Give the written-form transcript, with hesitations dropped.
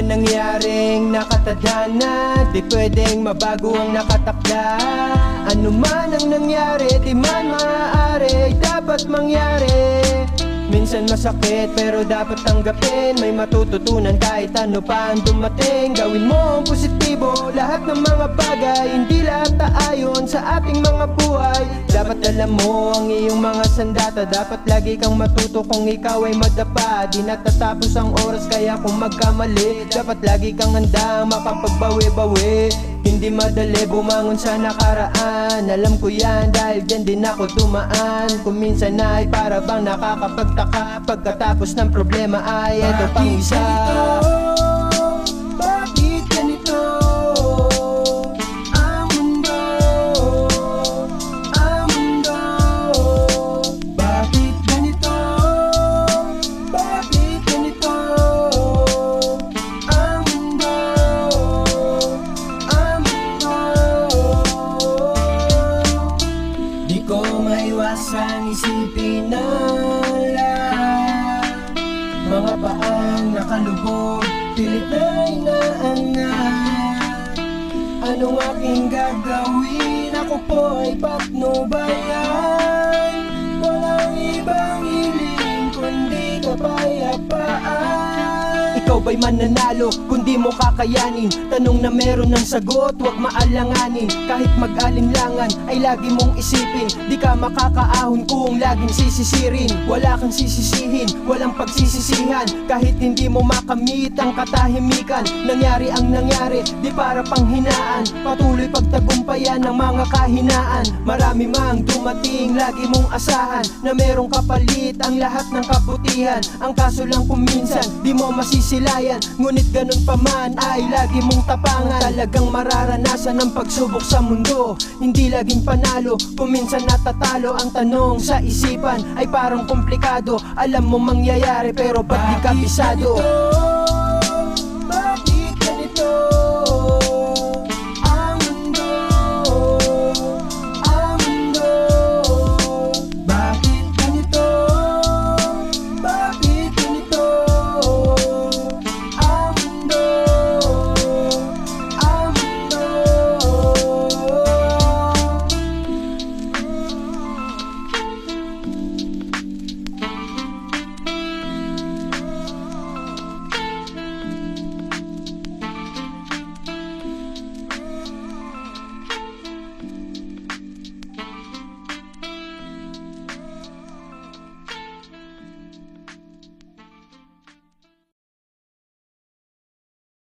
man nangyaring nakatadhana, di pwedeng mabago ang nakatakda. Ano man ang nangyari, di man maaari, dapat mangyari. Minsan masakit pero dapat tanggapin, may matututunan kahit ano pa ang dumating. Gawin mo ang positibo, lahat ng mga bagay, hindi lahat aayon sa ating mga buhay. Dapat alam mo ang iyong mga sandata, dapat lagi kang matuto kung ikaw ay madapa. Di natatapos ang oras kaya kung magkamali, dapat lagi kang handang makapagbawi-bawi. Hindi madali bumangon sa nakaraan, alam ko yan dahil dyan din ako dumaan. Kung minsan ay para bang nakakapagtaka, pagkatapos ng problema ay eto pang isa. Bakit ganito ang mundo, ang mundo? Bakit ganito, bakit ganito ang mundo, ang mundo? Di ko maiwasang isipin na mga paang nakalubog, pilit na inaangat. Anong aking gagawin? Ako po ay patnubayan. Walang ibang hiling kundi kapayapaan. Ikaw ba'y mananalo kung di mo kakayanin? Tanong na meron ng sagot, huwag maalanganin. Kahit mag-alinlangan ay lagi mong isipin, di ka makakaahon kung laging sisisirin. Wala kang sisisihin, walang pagsisisihan, kahit hindi mo makamit ang katahimikan. Nangyari ang nangyari, di para panghinaan, patuloy pagtagumpayan ng mga kahinaan. Marami mang dumating, lagi mong asahan na merong kapalit ang lahat ng kabutihan. Ang kaso lang kung minsan di mo masisilayan, ngunit ganun pa man ay lagi mong tapangan. Talagang mararanasan ang pagsubok sa mundo, hindi laging panalo, kung minsan natatalo. Ang tanong sa isipan ay parang komplikado, alam mo mangyayari pero ba't di kabisado?